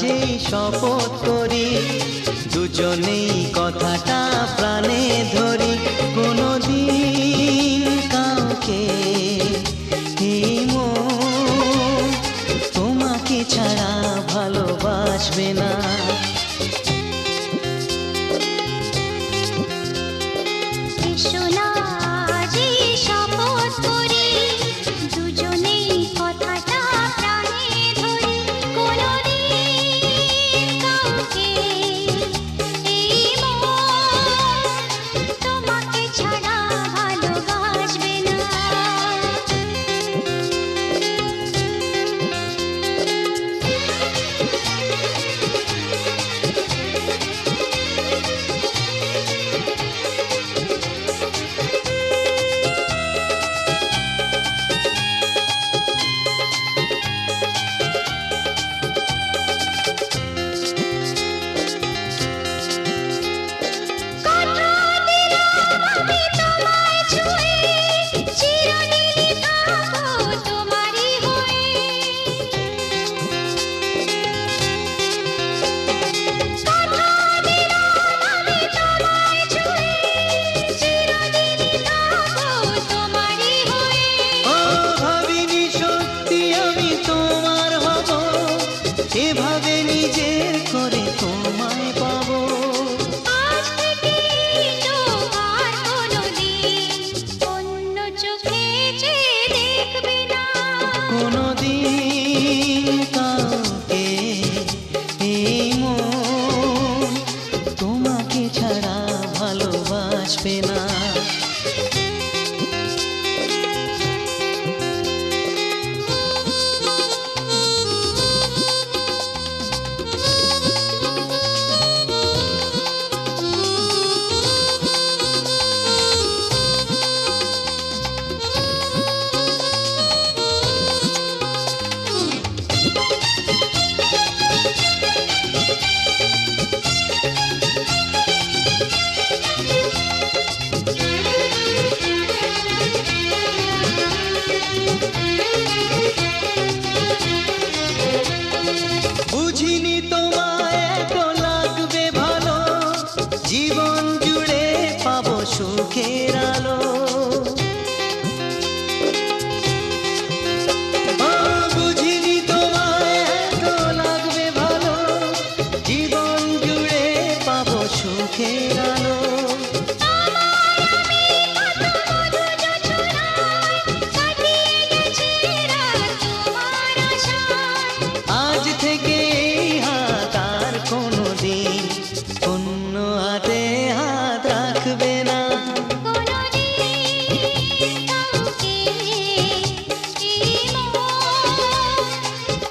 যেই শপথ করি দুজনেই কথাটা প্রাণে ধরি কোনোদিন কাউকে এই মন তোমাকে ছাড়া ভালোবাসবে না। এভাবে নিজের করে তোমায় পাবো আজ থেকে তোমার কোনোদিন অন্য চোখে চেয়ে দেখবে না কোনোদিন কাউকে এই মন তোমাকে ছাড়া ভালোবাসবে না। বুঝিনি তোমায় এত লাগবে ভালো জীবন জুড়ে পাবো সুখের আলো বুঝিনি তোমায় এত লাগবে ভালো জীবন জুড়ে পাবো সুখের আলো আজ থেকে এই হাত আর কোনোদিন অন্য হাতে হাত রাখবে না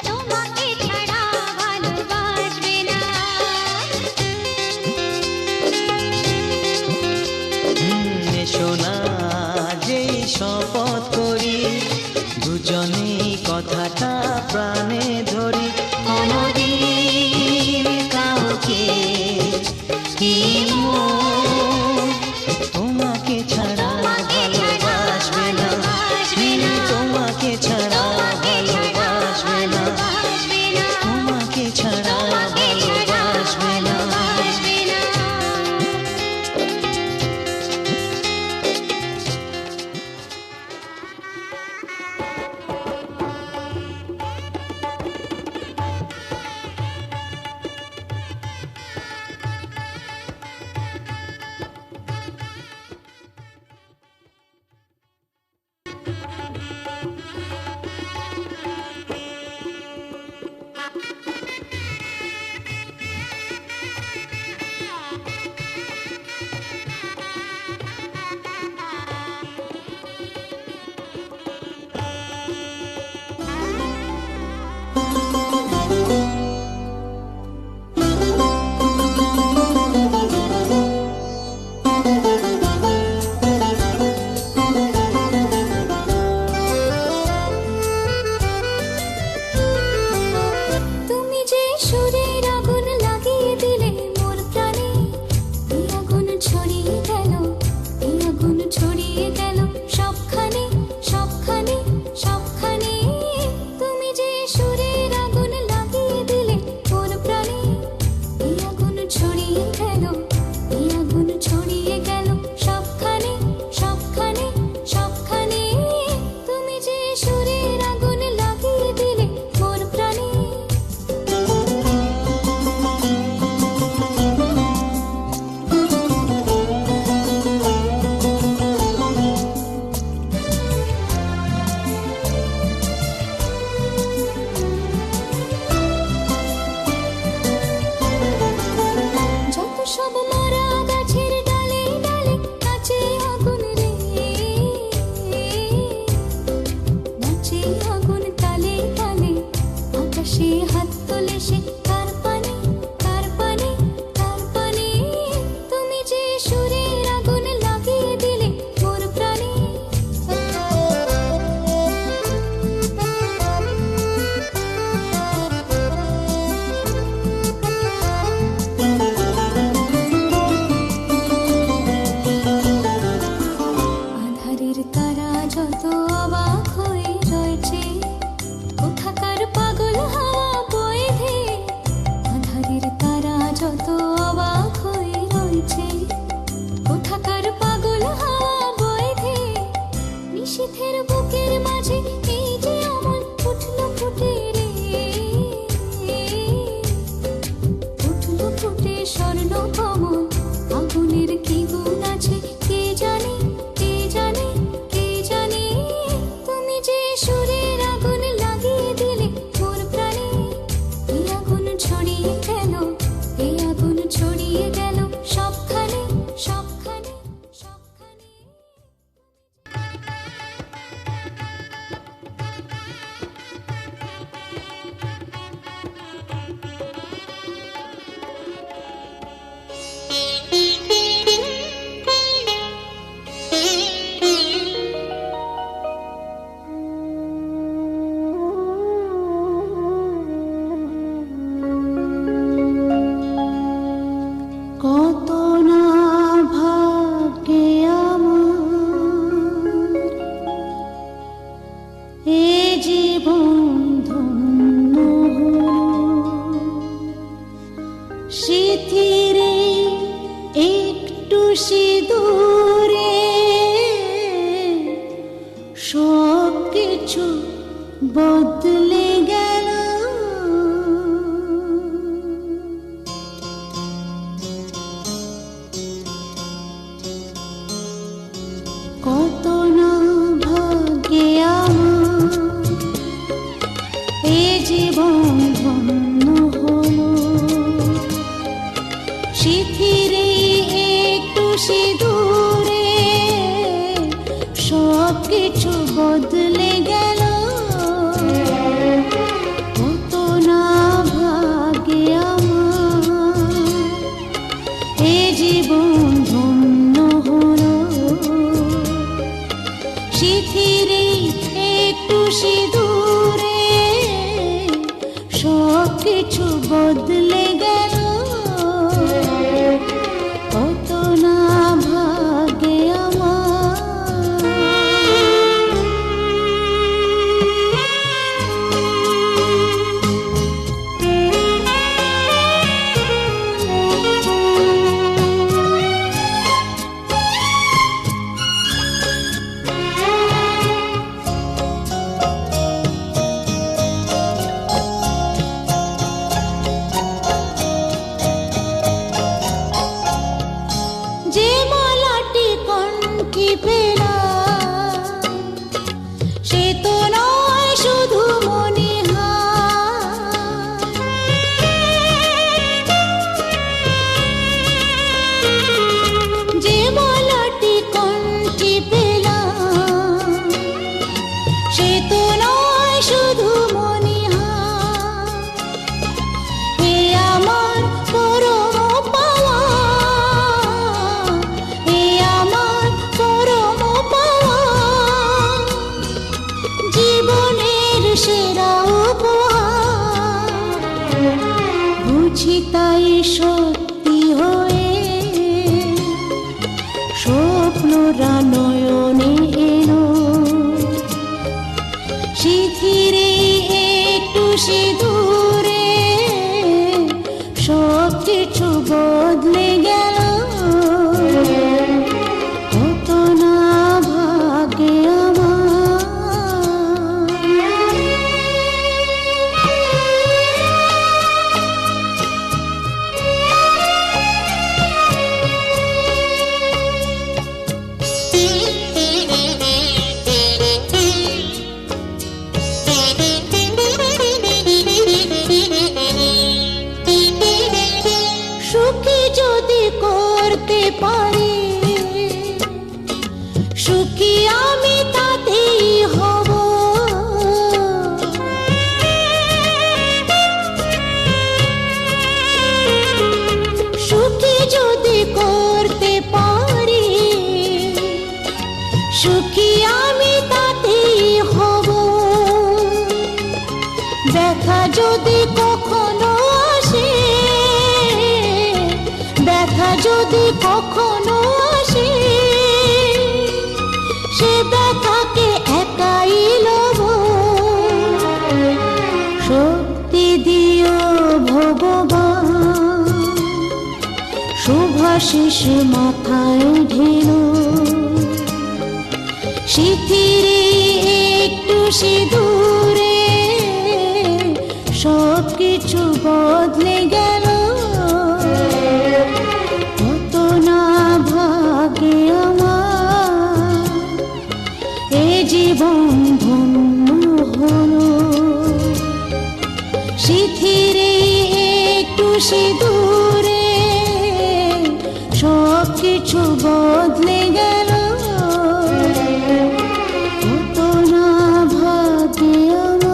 তোমাকে ছাড়া ভালোবাসবে না এসো না যেই শপথ করি দুজনেই কথাটা প্রাণে ধরি কোনোদিন কাউকে কি মন তোমাকে ছাড়া ভালোবাসবে না তোমাকে ছাড়া ভালোবাসবে না তোমাকে ছাড়া ভালোবাসবে না। আগুন তালে তালে, আকাশে হাত তোলে সে তার পানে, তার পানে, তার পানে। তুমি যে সুরের আগুন লাগিয়ে দিলে মোর প্রাণে। আধারের তারা যত অবাক হয়ে রয়েছে, কোথাকার পাগল হাওয়া বয়ে ধেয়ে। আধারের তারা যত অবাক হয়ে রয়েছে, কোথাকার পাগল হাওয়া বয়ে ধেয়ে। নিশীথের বুকের মাঝে এই যে অমন উঠল ফুটে রে, উঠল ফুটে স্বর্ণ কমল। আগুনের কি গুণ আছে কে জানে, কে জানে, কে জানে। তুমি যে সুরের আগুন লাগিয়ে দিলে মোর প্রাণে। এই আগুন ছড়িয়ে গেল, এই আগুন ছড়িয়ে গেল সবখানে, সবখানে, সবখানে। কত না ভাগ্যে আমার এ জীবন ধন্য হলো। স্মৃতিরে একটু সিঁদুরে সব কিছু বদলে গেল। কত না ভাগ্যে আমার এ জীবন ধন্য হলো। স্মৃতিরে একটু সিঁদুরে সব কিছু বদলে গেল। কত না ভাগ্যে আমার এ জীবন ধন্য হলো। স্মৃতিরে একটু সিঁদুরে সব কিছু বদলে গেল। কত না ভাগ্যে আমার। যে মালাটি কণ্ঠে পেলাম সে তো নয় শুধু মনে হয়। যে মালাটি কণ্ঠে পেলাম সে তো নয় শুধু মনে হয়। এ আমার পরম পাওয়া, এ আমার পরম পাওয়া। জীবনের সেরা উপহার। বুঝি তাই সত্যি হয়ে স্বপ্নরা নয়নে এলো। স্মৃতিরে একটু সিঁদুরে সব কিছু বদলে গেল। কত না ভাগ্যে আমার। যদি কখনো আসে, ব্যথা যদি কখনো আসে, সে ব্যথাকে একাই লব। শক্তি দিও ভগবান, শুভাশিস মাথায় ঢেলো। শিথিরে একটু সিঁদুরে সব কিছু বদলে গেল। কত না ভাগে আমার এ জীবন ধন্য হলো। শিথিরে একটু সিঁদুরে সব কিছু বদলে গেল। কত না ভাগে আমার।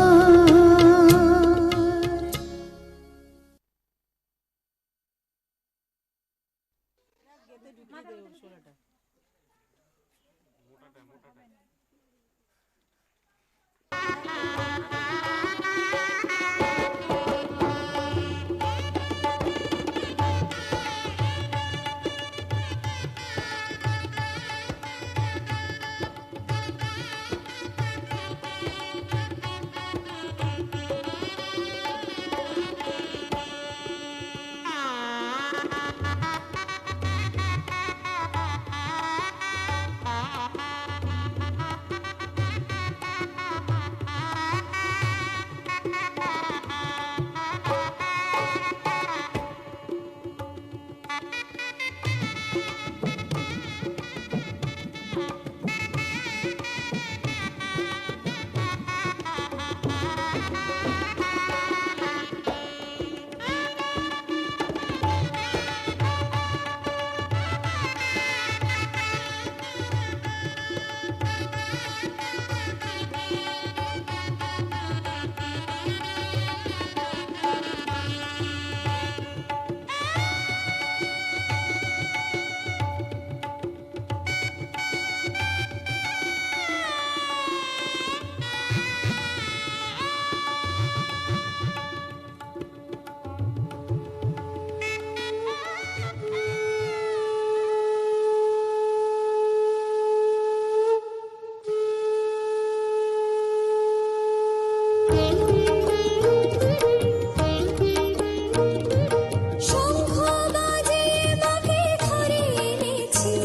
শঙ্খ বাজিয়ে মাকে ঘরে এনেছি,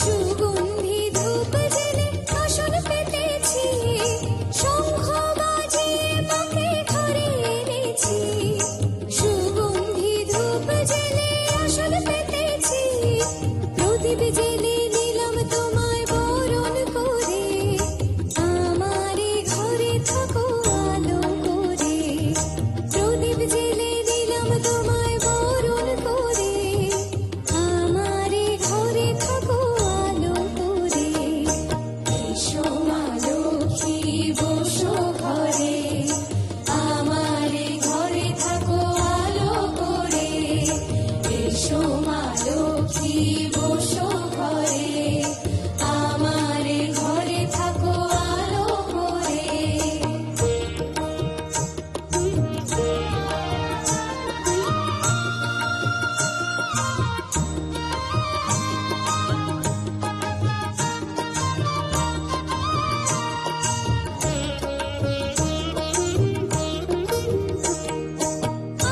সুগন্ধি ধূপ জেলে আসন পেতেছি। শঙ্খ বাজিয়ে মাকে ঘরে এনেছি, সুগন্ধি ধূপ জেলে আসন পেতেছি। প্রদীপ জেলে নিলাম তোমায় বরণ করে, আমারে ঘরে থাকো আলো করে। প্রদীপ জেলে দিলাম তোমায় বরণ করে, আমারে ঘরে থাকো আলো করে। এসো মা লক্ষ্মী বসো ঘরে, আমারে ঘরে থাকো আলো করে। এসো মা লক্ষ্মী বসো ঘরে, আমারে ঘরে থাকো আলো করে।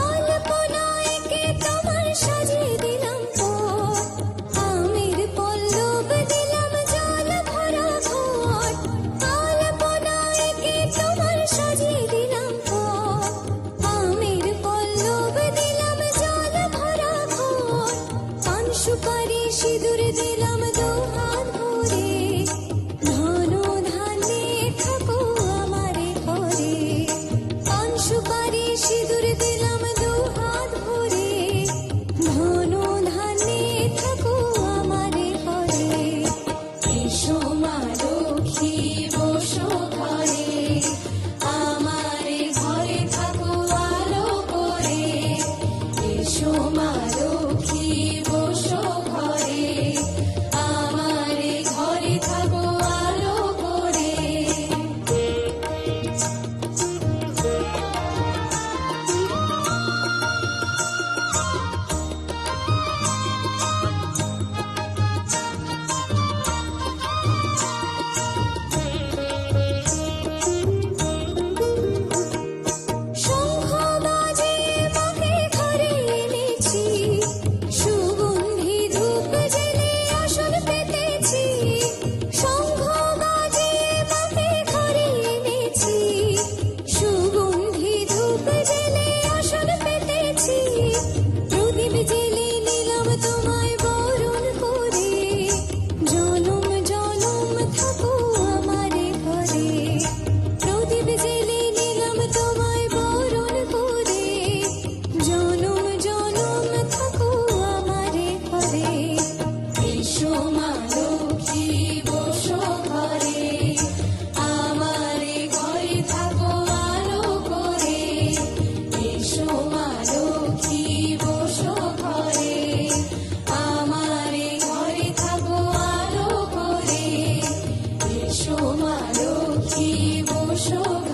আলপনায় এঁকে তোমার সাজিয়ে দিলাম পথ, আমের পল্লব দিলাম জল ভরা ঘট। আলপনায় এঁকে তোমার সাজিয়ে দিলাম পথ, আমের পল্লব দিলাম জল ভরা ঘট। পান সুপারি সিঁদুর দিলাম দুহাত ভরে, ধন ধান্যে থাকো আমারে ঘরে। পান সুপারি সিঁদুর দিলাম দুহাত ভরে, ধন ধান্যে থাকো আমারে ঘরে। এসো মা লক্ষ্মী বসো ঘরে, আমারে ঘরে থাকো আলো করে। এসো মা লক্ষ্মী বসো ঘরে, আমারে ঘরে থাকো আলো করে। বসো